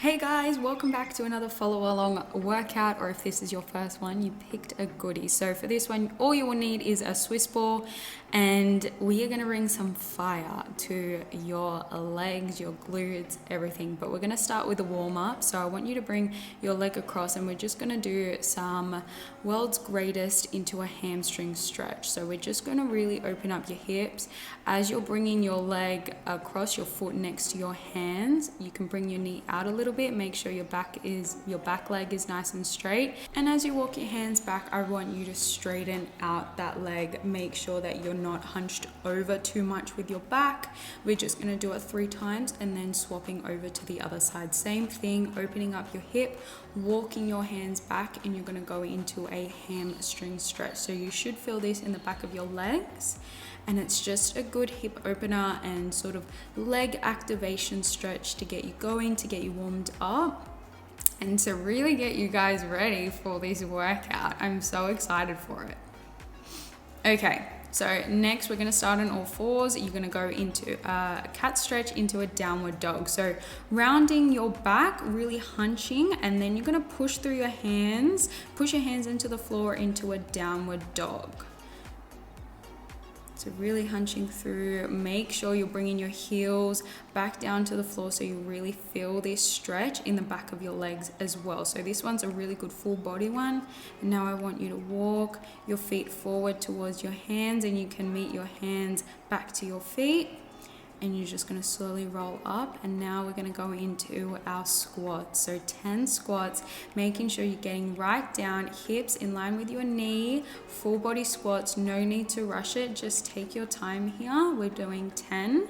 Hey guys, welcome back to another follow along workout, or if this is your first one, you picked a goodie. So for this one, all you will need is a Swiss ball, and we are going to bring some fire to your legs, your glutes, everything. But we're going to start with a warm up. So I want you to bring your leg across, and we're just going to do some world's greatest into a hamstring stretch. So we're just going to really open up your hips. As you're bringing your leg across, your foot next to your hands, you can bring your knee out a little bit. Make sure your back leg is nice and straight. And as you walk your hands back, I want you to straighten out that leg. Make sure that you're not hunched over too much with your back. We're just going to do it 3 times and then swapping over to the other side. Same thing, opening up your hip, walking your hands back, and you're going to go into a hamstring stretch. So you should feel this in the back of your legs. And it's just a good hip opener and sort of leg activation stretch to get you going, to get you warmed up, and to really get you guys ready for this workout. I'm so excited for it. Okay, so next we're going to start on all fours. You're going to go into a cat stretch into a downward dog. So rounding your back, really hunching, and then you're going to push through your hands, push your hands into the floor into a downward dog. So really hunching through, make sure you're bringing your heels back down to the floor so you really feel this stretch in the back of your legs as well. So this one's a really good full body one. And now I want you to walk your feet forward towards your hands, and you can meet your hands back to your feet. And you're just going to slowly roll up, and now we're going to go into our squats. So 10 squats, making sure you're getting right down, hips in line with your knee, full body squats, no need to rush it, just take your time here. We're doing 10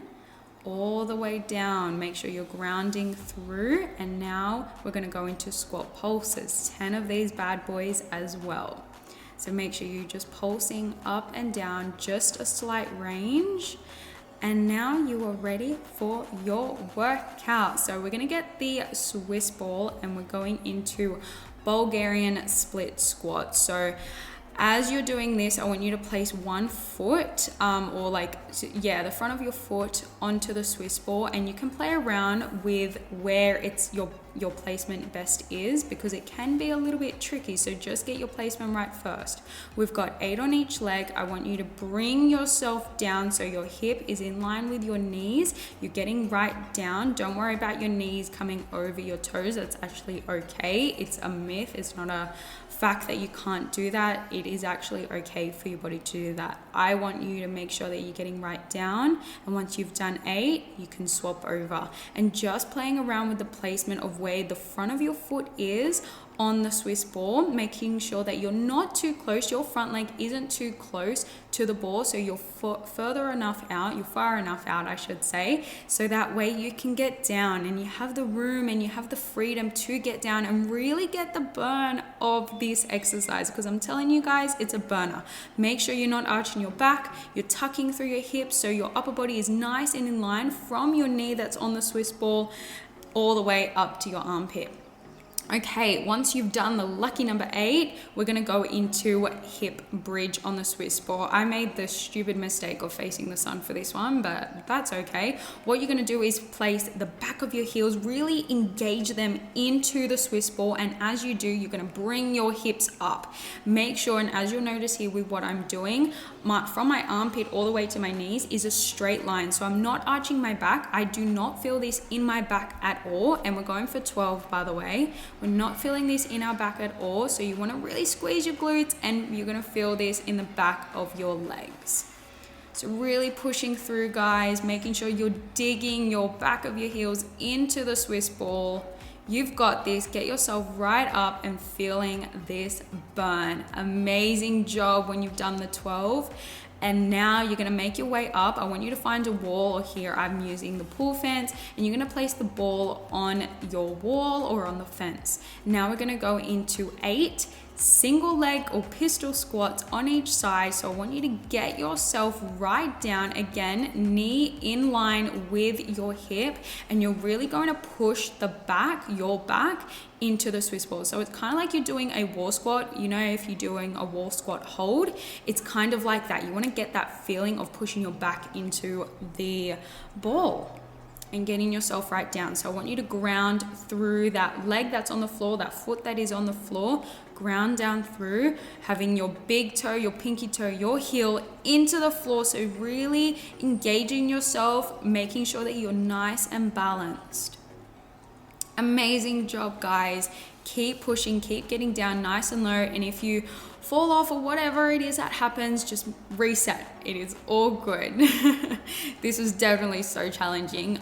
all the way down. Make sure you're grounding through, and now we're going to go into squat pulses, 10 of these bad boys as well. So make sure you're just pulsing up and down, just a slight range. And now you are ready for your workout. So we're going to get the Swiss ball, and we're going into Bulgarian Split Squat. So as you're doing this, I want you to place one foot the front of your foot onto the Swiss ball, and you can play around with where it's your placement best is, because it can be a little bit tricky. So just get your placement right first. We've got 8 on each leg. I want you to bring yourself down so your hip is in line with your knees. You're getting right down. Don't worry about your knees coming over your toes. That's actually okay. It's a myth. It's not a fact that you can't do that. It is actually okay for your body to do that. I want you to make sure that you're getting right down, and once you've done 8, you can swap over, and just playing around with the placement of where the front of your foot is on the Swiss ball, making sure that you're not too close, your front leg isn't too close to the ball, so you're far enough out, I should say, so that way you can get down and you have the room and you have the freedom to get down and really get the burn of this exercise, because I'm telling you guys, it's a burner. Make sure you're not arching your back, you're tucking through your hips so your upper body is nice and in line from your knee that's on the Swiss ball all the way up to your armpit. Okay, once you've done the lucky number 8, we're going to go into hip bridge on the Swiss ball. I made the stupid mistake of facing the sun for this one, but that's okay. What you're going to do is place the back of your heels, really engage them into the Swiss ball, and as you do, you're going to bring your hips up. Make sure, and as you'll notice here with what I'm doing, from my armpit all the way to my knees is a straight line. So I'm not arching my back. I do not feel this in my back at all, and we're going for 12, by the way. We're not feeling this in our back at all. So you want to really squeeze your glutes, and you're going to feel this in the back of your legs. So really pushing through, guys, making sure you're digging your back of your heels into the Swiss ball. You've got this. Get yourself right up and feeling this burn. Amazing job when you've done the 12. And now you're going to make your way up. I want you to find a wall, or here I'm using the pool fence, and you're going to place the ball on your wall or on the fence. Now we're going to go into 8 single leg or pistol squats on each side. So I want you to get yourself right down, again, knee in line with your hip, and you're really going to push your back into the Swiss ball. So it's kind of like you're doing a wall squat. You know, if you're doing a wall squat hold, it's kind of like that. You want to get that feeling of pushing your back into the ball. and getting yourself right down. So I want you to ground through that leg that's on the floor, that foot that is on the floor, ground down through, having your big toe, your pinky toe, your heel into the floor. So really engaging yourself, making sure that you're nice and balanced. Amazing job, guys. Keep pushing, keep getting down nice and low. And if you fall off or whatever it is that happens, just reset. It is all good. This was definitely so challenging.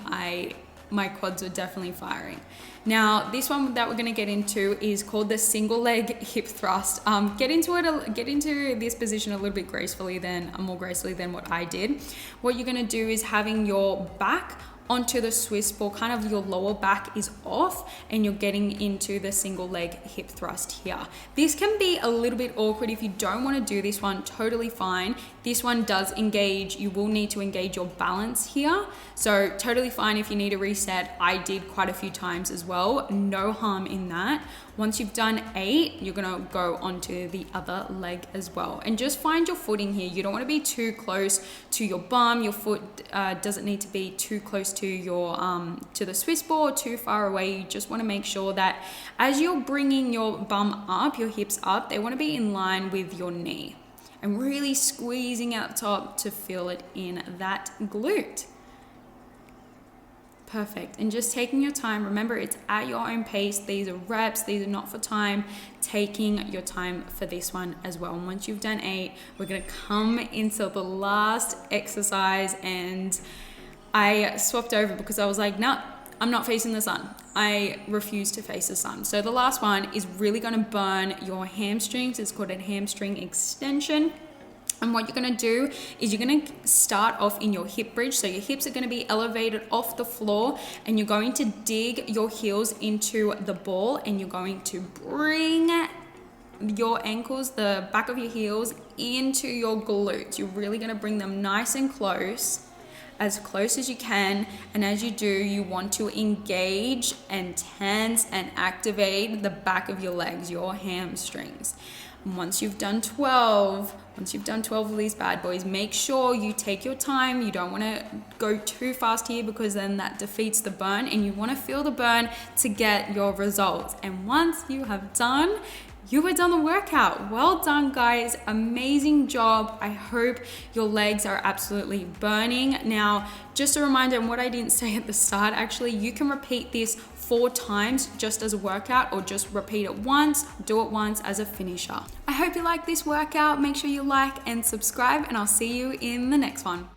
My quads were definitely firing. Now, this one that we're going to get into is called the single leg hip thrust. Get into this position a little bit more gracefully than what I did. What you're going to do is having your back onto the Swiss ball, kind of your lower back is off, and you're getting into the single leg hip thrust here. This can be a little bit awkward if you don't want to do this one, totally fine. This one does engage, you will need to engage your balance here. So totally fine if you need a reset. I did quite a few times as well, no harm in that. Once you've done 8, you're gonna go onto the other leg as well. And just find your footing here. You don't wanna be too close to your bum. Your foot doesn't need to be too close to your to the Swiss ball or too far away. You just wanna make sure that as you're bringing your bum up, your hips up, they wanna be in line with your knee. And really squeezing out top to feel it in that glute. Perfect. And just taking your time. Remember, it's at your own pace. These are reps. These are not for time. Taking your time for this one as well. And once you've done 8, we're going to come into the last exercise. And I swapped over because I was like, no, I'm not facing the sun. I refuse to face the sun. So the last one is really going to burn your hamstrings. It's called a hamstring extension. And what you're gonna do is you're gonna start off in your hip bridge. So your hips are gonna be elevated off the floor, and you're going to dig your heels into the ball, and you're going to bring your ankles, the back of your heels, into your glutes. You're really gonna bring them nice and close as you can. And as you do, you want to engage and tense and activate the back of your legs, your hamstrings. Once you've done 12 of these bad boys, make sure you take your time. You don't want to go too fast here because then that defeats the burn, and you want to feel the burn to get your results. And once you have done, you have done the workout. Well done, guys. Amazing job. I hope your legs are absolutely burning. Now, just a reminder, and what I didn't say at the start, actually, you can repeat this 4 times just as a workout, or just repeat it once, do it once as a finisher. I hope you like this workout. Make sure you like and subscribe, and I'll see you in the next one.